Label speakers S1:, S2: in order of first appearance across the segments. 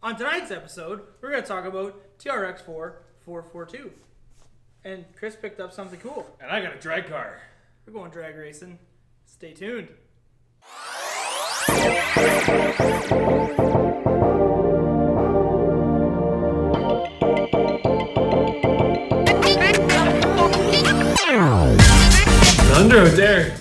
S1: On tonight's episode, we're going to talk about TRX-4-4-2. And Chris picked up something cool.
S2: And I got a drag car.
S1: We're going drag racing. Stay tuned.
S2: Thunder out there.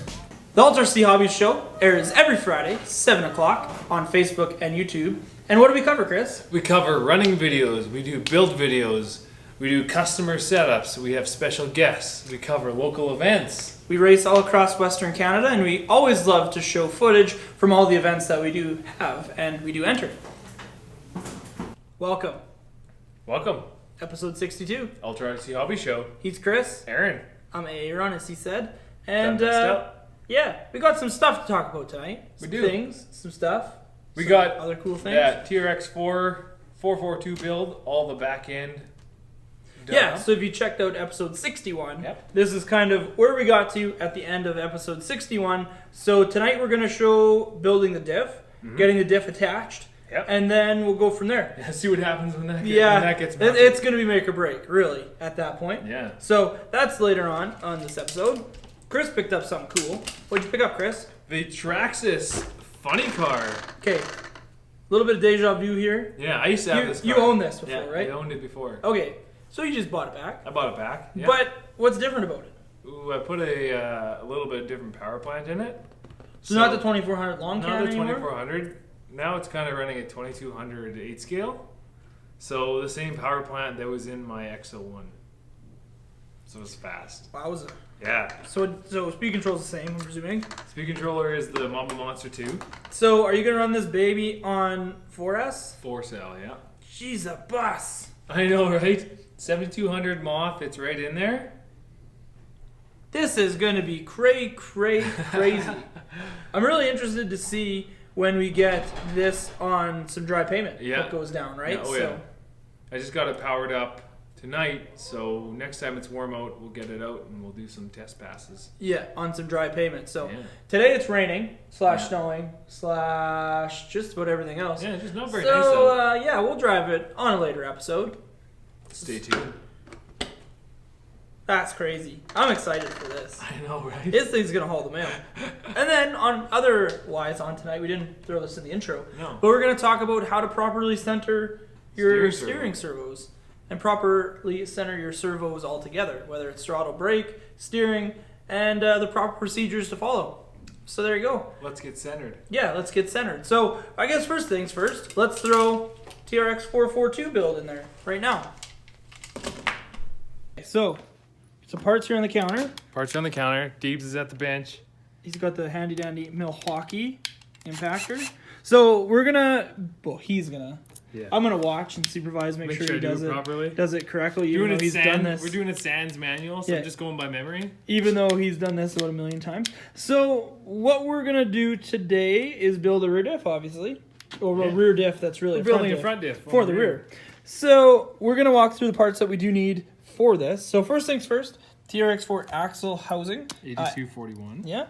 S1: The RC Hobbies show airs every Friday, 7 o'clock on Facebook and YouTube. And what do we cover, Chris?
S2: We cover running videos, we do build videos, we do customer setups, we have special guests, we cover local events.
S1: We race all across Western Canada, and we always love to show footage from all the events that we do have and we do enter. Welcome.
S2: Welcome.
S1: Episode 62.
S2: Ultra RC Hobby Show.
S1: He's Chris.
S2: Aaron.
S1: I'm Aaron, as he said. And yeah, we got some stuff to talk about tonight.
S2: We
S1: Some
S2: do.
S1: things, some stuff.
S2: We
S1: some
S2: got
S1: other cool things.
S2: Yeah, TRX-4-4-2 build, all the back end.
S1: Yeah, so if you checked out episode 61,
S2: Yep.
S1: This is kind of where we got to at the end of episode 61. So tonight we're going to show building the diff, getting the diff attached,
S2: Yep.
S1: and then we'll go from there.
S2: Yeah, see what happens when that, gets
S1: It's going to be make or break, really, at that point.
S2: Yeah.
S1: So that's later on this episode. Chris picked up something cool. What'd you pick up, Chris?
S2: The Traxxas funny car.
S1: Okay, a little bit of deja vu here.
S2: Yeah, I used to have this car.
S1: You owned this before,
S2: Yeah,
S1: right?
S2: I owned it before.
S1: Okay, so you just bought it back.
S2: I bought it back. Yeah.
S1: But what's different about it?
S2: Ooh, I put a little bit different power plant in it.
S1: So not the 2400 long can
S2: Not the
S1: anymore?
S2: 2400. Now it's kind of running a 2200 8 scale. So the same power plant that was in my XO1. So it's fast.
S1: Wowza.
S2: Yeah.
S1: So speed control's the same, I'm presuming.
S2: Speed controller is the Mamba Monster 2.
S1: So are you gonna run this baby on 4S?
S2: 4-cell, yeah.
S1: Jeez, a bus.
S2: I know, right? 7200 MOF, it's right in there.
S1: This is gonna be crazy. I'm really interested to see when we get this on some dry payment.
S2: Yeah.
S1: What goes down, right?
S2: Yeah, oh yeah. I just got it powered up tonight, so next time it's warm out, we'll get it out and we'll do some test passes.
S1: Yeah, on some dry payment. So
S2: Yeah.
S1: today it's raining / snowing / just about everything else.
S2: Yeah, just not very
S1: so,
S2: nice though.
S1: yeah, we'll drive it on a later episode.
S2: Stay tuned.
S1: That's crazy. I'm excited for this.
S2: I know, right?
S1: This thing's gonna haul the mail. And then on tonight, we didn't throw this in the intro.
S2: No.
S1: But we're gonna talk about how to properly center your
S2: Steering
S1: servos and properly center your servos all together, whether it's throttle, brake, steering, and the proper procedures to follow. So there you go.
S2: Let's get centered.
S1: Yeah, let's get centered. So I guess first things first, let's throw TRX-4-4-2 build in there right now. So parts here on the counter.
S2: Parts on the counter. Deebs is at the bench.
S1: He's got the handy dandy Milwaukee impactor. So we're gonna, he's gonna.
S2: Yeah.
S1: I'm gonna watch and supervise, make sure he does it
S2: properly.
S1: Does it correctly.
S2: Doing
S1: Even though
S2: it
S1: he's done this.
S2: We're doing it sans manual, so
S1: Yeah.
S2: I'm just going by memory.
S1: Even though he's done this about 1,000,000 times. So what we're gonna do today is build a rear diff, obviously, or a rear diff that's really
S2: We're building a front diff
S1: for the rear. So we're gonna walk through the parts that we do need for this. So first things first, TRX-4 axle housing.
S2: 8241.
S1: Yeah.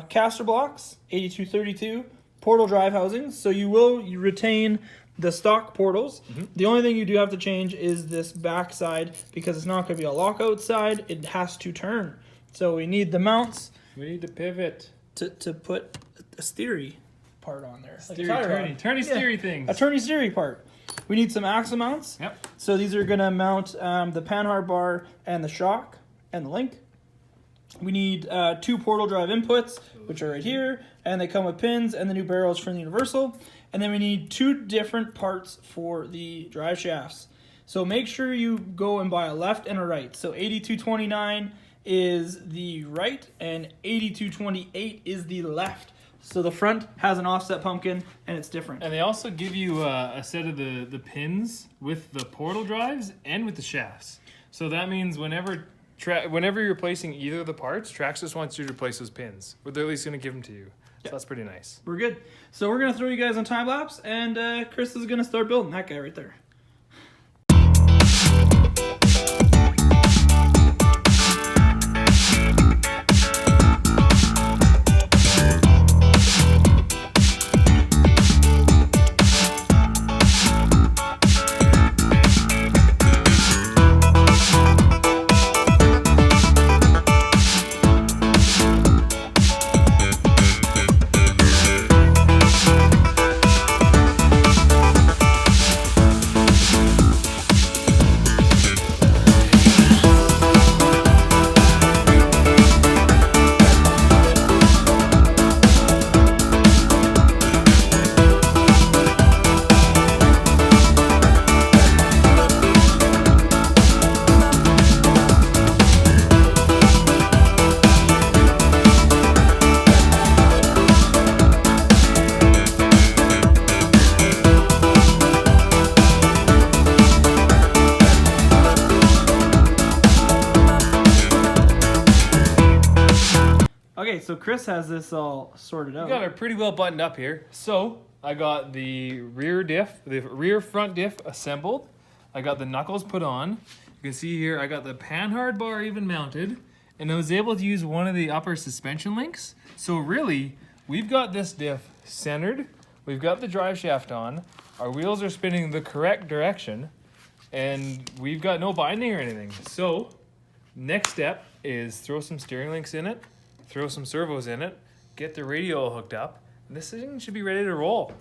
S1: Caster blocks, 8232. Portal drive housings. So you retain the stock portals. The only thing you do have to change is this back side because it's not going to be a lockout side. It has to turn. So we need the mounts
S2: We need to pivot.
S1: to put a steery part on there.
S2: Turny steery things.
S1: A turny steery part. We need some axle mounts.
S2: Yep.
S1: So these are going to mount the panhard bar and the shock and the link. We need 2 portal drive inputs, which are right here, and they come with pins and the new barrels from the universal. And then we need 2 different parts for the drive shafts. So make sure you go and buy a left and a right. So 8229 is the right and 8228 is the left. So the front has an offset pumpkin and it's different.
S2: And they also give you a set of the pins with the portal drives and with the shafts. So that means whenever you're replacing either of the parts, Traxxas wants you to replace those pins. Or they're at least going to give them to you. So that's pretty nice.
S1: We're good. So we're going to throw you guys on time lapse and Chris is going to start building that guy right there. so Chris has this all sorted out.
S2: We got it pretty well buttoned up here. So I got the rear front diff assembled. I got the knuckles put on. You can see here I got the panhard bar even mounted, and I was able to use one of the upper suspension links. So really, we've got this diff centered. We've got the drive shaft on. Our wheels are spinning the correct direction, and we've got no binding or anything. So next step is throw some steering links in it, throw some servos in it, get the radio hooked up, and this thing should be ready to roll.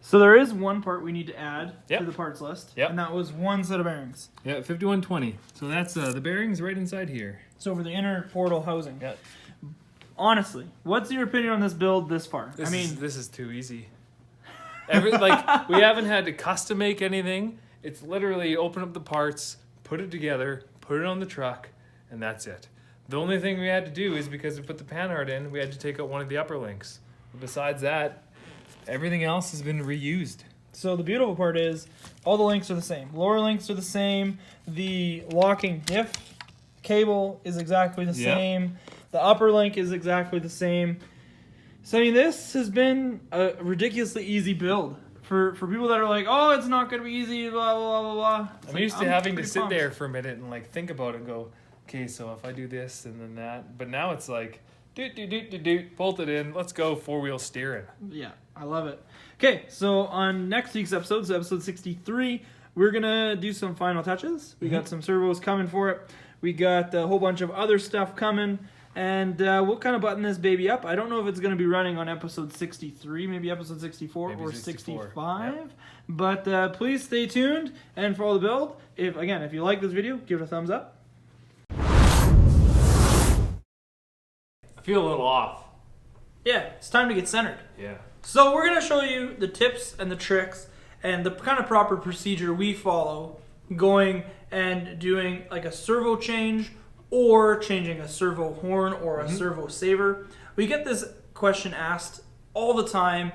S1: So there is one part we need to add
S2: Yep.
S1: to the parts list,
S2: Yep.
S1: and that was one set of bearings.
S2: Yeah, 5120. So that's the bearings right inside here.
S1: So for the inner portal housing.
S2: Yeah.
S1: Honestly, what's your opinion on this build this far?
S2: This is too easy. Like, we haven't had to custom make anything. It's literally open up the parts, put it together, put it on the truck, and that's it. The only thing we had to do is because we put the panhard in, we had to take out one of the upper links. But besides that, everything else has been reused.
S1: So the beautiful part is all the links are the same. Lower links are the same. The locking diff cable is exactly the
S2: Yep.
S1: same. The upper link is exactly the same. So I mean, this has been a ridiculously easy build for people that are like, oh, it's not going to be easy, blah, blah, blah, blah. It's
S2: I'm
S1: like,
S2: used to having to
S1: pretty
S2: sit
S1: pumped.
S2: there for a minute and like think about it and go, okay, so if I do this and then that. But now it's like, bolt it in, let's go, four-wheel steering.
S1: Yeah, I love it. Okay, so on next week's episode, so episode 63, we're going to do some final touches. We got some servos coming for it. We got a whole bunch of other stuff coming. And we'll kind of button this baby up. I don't know if it's going to be running on episode 63, maybe episode 64
S2: Maybe
S1: or
S2: 64.
S1: 65.
S2: Yep.
S1: But please stay tuned and follow the build. If you like this video, give it a thumbs up.
S2: I feel a little off.
S1: Yeah, it's time to get centered.
S2: Yeah.
S1: So we're going to show you the tips and the tricks and the kind of proper procedure we follow going and doing like a servo change or changing a servo horn or a servo saver. We get this question asked all the time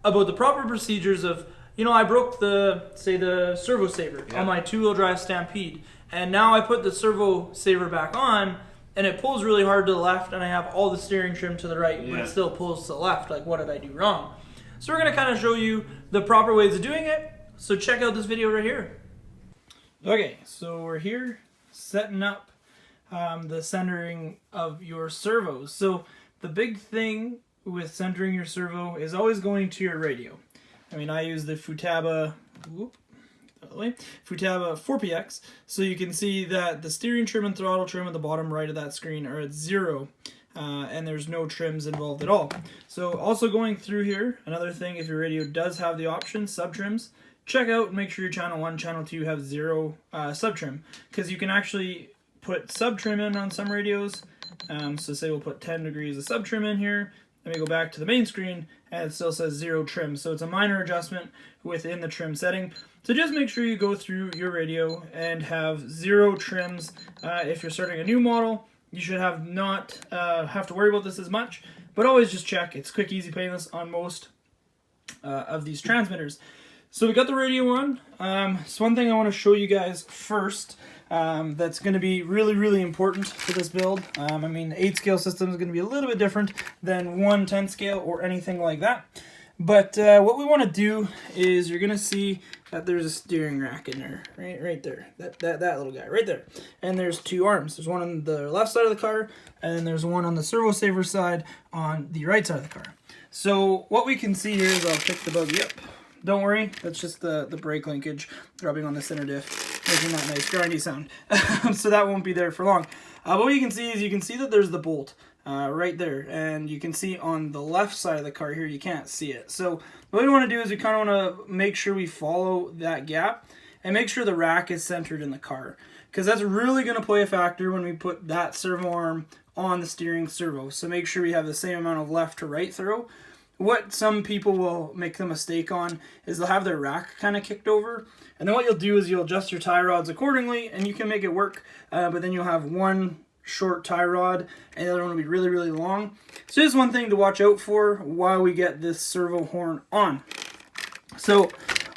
S1: about the proper procedures of, I broke the servo saver on my two-wheel drive Stampede, and now I put the servo saver back on, and it pulls really hard to the left, and I have all the steering trim to the right, but it still pulls to the left. Like, what did I do wrong? So we're going to kind of show you the proper ways of doing it, so check out this video right here. Okay, so we're here setting up the centering of your servos. So the big thing with centering your servo is always going to your radio. I mean, I use the Futaba 4PX, so you can see that the steering trim and throttle trim at the bottom right of that screen are at 0, and there's no trims involved at all. So also going through here, another thing, if your radio does have the option, sub trims, check out and make sure your channel 1, channel 2 have 0 sub trim, because you can actually put sub trim in on some radios. So say we'll put 10 degrees of sub trim in here, then we go back to the main screen and it still says 0 trim. So it's a minor adjustment within the trim setting. So just make sure you go through your radio and have 0 trims. If you're starting a new model, you should not have to worry about this as much, but always just check. It's quick, easy, painless on most of these transmitters. So we got the radio on. So one thing I want to show you guys first that's going to be really, really important for this build. I mean, the 8-scale system is going to be a little bit different than 1 10-scale or anything like that. But what we want to do is you're going to see that there's a steering rack in there, right there, that little guy right there. And there's 2 arms. There's one on the left side of the car, and then there's one on the servo saver side on the right side of the car. So what we can see here is I'll pick the buggy up. Don't worry, that's just the brake linkage rubbing on the center diff, making that nice grindy sound. So that won't be there for long. What you can see is that there's the bolt right there, and you can see on the left side of the car here, you can't see it. So what we want to do is we kind of want to make sure we follow that gap and make sure the rack is centered in the car, because that's really going to play a factor when we put that servo arm on the steering servo. So make sure we have the same amount of left to right throw. What some people will make the mistake on is they'll have their rack kind of kicked over, and then what you'll do is you'll adjust your tie rods accordingly, and you can make it work, but then you'll have one short tie rod, and the other one will be really, really long. So just one thing to watch out for while we get this servo horn on. So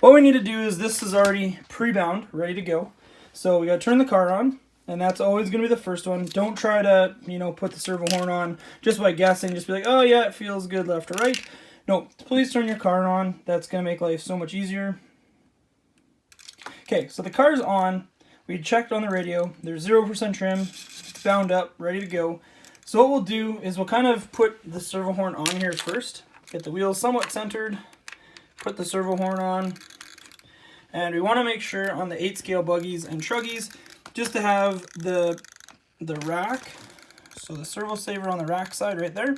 S1: what we need to do is this is already pre-bound, ready to go. So we got to turn the car on, And that's always going to be the first one. Don't try to, put the servo horn on just by guessing. Just be like, oh yeah, it feels good left or right. No, please turn your car on. That's going to make life so much easier. Okay, so the car's on. We checked on the radio. There's 0% trim. It's bound up, ready to go. So what we'll do is we'll kind of put the servo horn on here first. Get the wheels somewhat centered. Put the servo horn on. And we want to make sure on the 8-scale buggies and truggies, just to have the rack, so the servo saver on the rack side right there,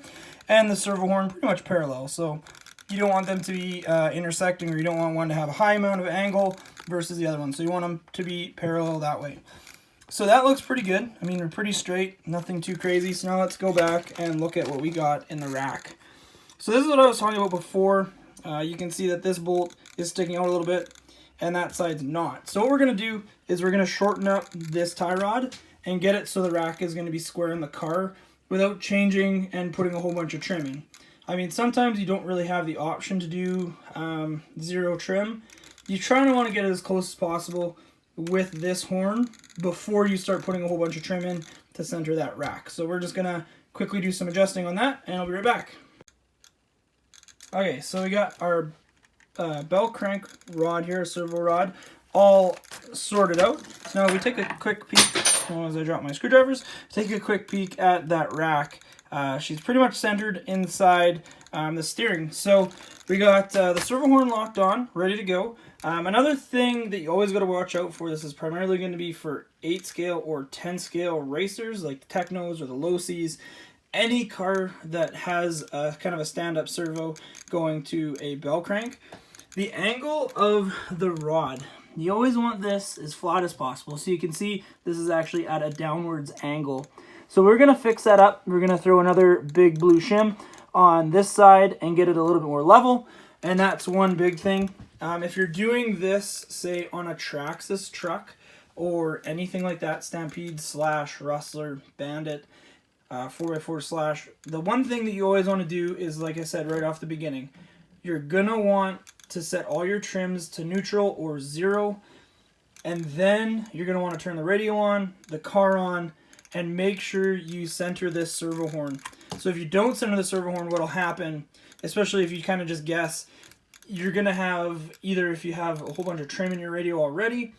S1: and the servo horn pretty much parallel. So you don't want them to be intersecting, or you don't want one to have a high amount of angle versus the other one. So you want them to be parallel that way. So that looks pretty good. I mean, we're pretty straight, nothing too crazy. So now let's go back and look at what we got in the rack. So this is what I was talking about before. You can see that this bolt is sticking out a little bit, and that side's not. So what we're going to do is we're going to shorten up this tie rod and get it so the rack is going to be square in the car without changing and putting a whole bunch of trim in. I mean, sometimes you don't really have the option to do 0 trim. You try to want to get it as close as possible with this horn before you start putting a whole bunch of trim in to center that rack. So we're just going to quickly do some adjusting on that, and I'll be right back. Okay, so we got our bell crank rod here, servo rod, all sorted out. Now we take a quick peek, as I drop my screwdrivers, take a quick peek at that rack. She's pretty much centered inside the steering. So we got the servo horn locked on, ready to go. Another thing that you always got to watch out for, this is primarily going to be for 8-scale or 10-scale racers, like the Technos or the Low Cs. Any car that has a kind of a stand-up servo going to a bell crank, the angle of the rod, you always want this as flat as possible. So you can see this is actually at a downwards angle. So we're going to fix that up. We're going to throw another big blue shim on this side and get it a little bit more level. And that's one big thing. If you're doing this, say, on a Traxxas truck or anything like that, Stampede / Rustler, Bandit, 4x4 / the one thing that you always want to do is, like I said right off the beginning, you're gonna want to set all your trims to neutral or 0, and then you're gonna want to turn the radio on, the car on, and make sure you center this servo horn. So if you don't center the servo horn, what'll happen, especially if you kind of just guess, you're gonna have either, if you have a whole bunch of trim in your radio already.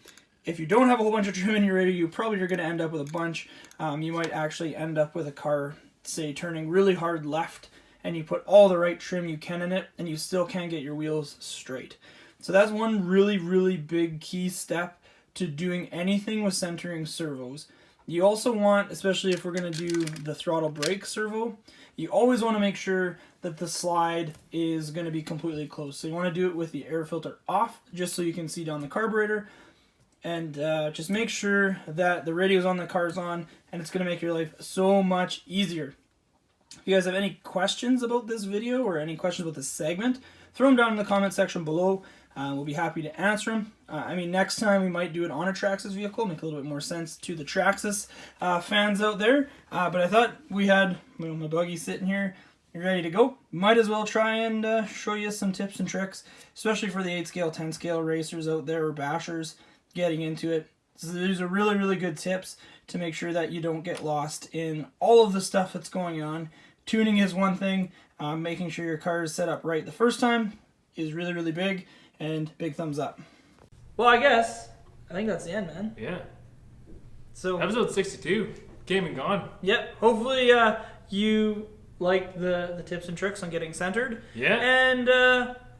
S1: If you don't have a whole bunch of trim in your radio, you probably are going to end up with a bunch. You might actually end up with a car, say, turning really hard left, and you put all the right trim you can in it, and you still can't get your wheels straight. So that's one really, really big key step to doing anything with centering servos. You also want, especially if we're going to do the throttle brake servo, you always want to make sure that the slide is going to be completely closed. So you want to do it with the air filter off, just so you can see down the carburetor. And just make sure that the radio's on, the car's on, and it's going to make your life so much easier. If you guys have any questions about this video or any questions about this segment, throw them down in the comment section below. We'll be happy to answer them. I mean, next time we might do it on a Traxxas vehicle, make a little bit more sense to the Traxxas fans out there. But I thought we had my buggy sitting here ready to go. Might as well try and show you some tips and tricks, especially for the 8-scale, 10-scale racers out there or bashers getting into it. So these are really, really good tips to make sure that you don't get lost in all of the stuff that's going on. Tuning is one thing. Making sure your car is set up right the first time is really, really big, and big thumbs up. Well, I think that's the end, man.
S2: Yeah.
S1: So
S2: episode 62 came and gone.
S1: Yep. Hopefully you like the tips and tricks on getting centered.
S2: Yeah.
S1: And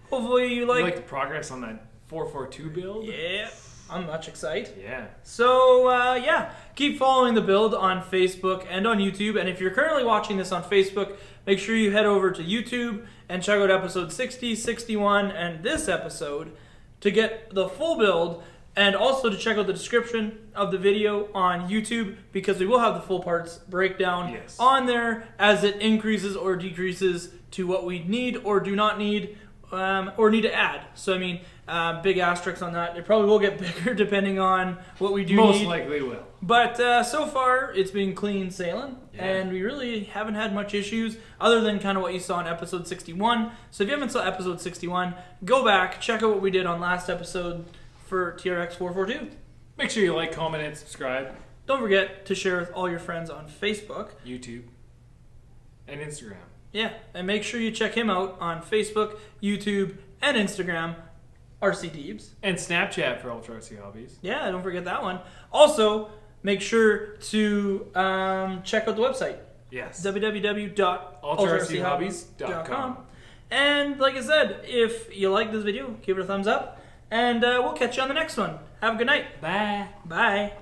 S1: hopefully you like
S2: the progress on that 4-4-2 build.
S1: Yeah. I'm much excited.
S2: Yeah.
S1: So, yeah, keep following the build on Facebook and on YouTube. And if you're currently watching this on Facebook, make sure you head over to YouTube and check out episode 60, 61, and this episode to get the full build, and also to check out the description of the video on YouTube, because we will have the full parts breakdown on there as it increases or decreases to what we need or do not need, or need to add. So, I mean, big asterisks on that. It probably will get bigger depending on what we do
S2: Most
S1: need.
S2: likely will.
S1: But so far, it's been clean sailing, and we really haven't had much issues other than kind of what you saw in episode 61. So if you haven't saw episode 61, go back, check out what we did on last episode for TRX-4-4-2.
S2: Make sure you like, comment, and subscribe.
S1: Don't forget to share with all your friends on Facebook,
S2: YouTube, and Instagram.
S1: Yeah, and make sure you check him out on Facebook, YouTube, and Instagram, RC Deebs.
S2: And Snapchat for Ultra RC Hobbies.
S1: Yeah, don't forget that one. Also, make sure to check out the website.
S2: Yes.
S1: www.ultrarchobbies.com. And like I said, if you like this video, give it a thumbs up. And we'll catch you on the next one. Have a good night.
S2: Bye.
S1: Bye.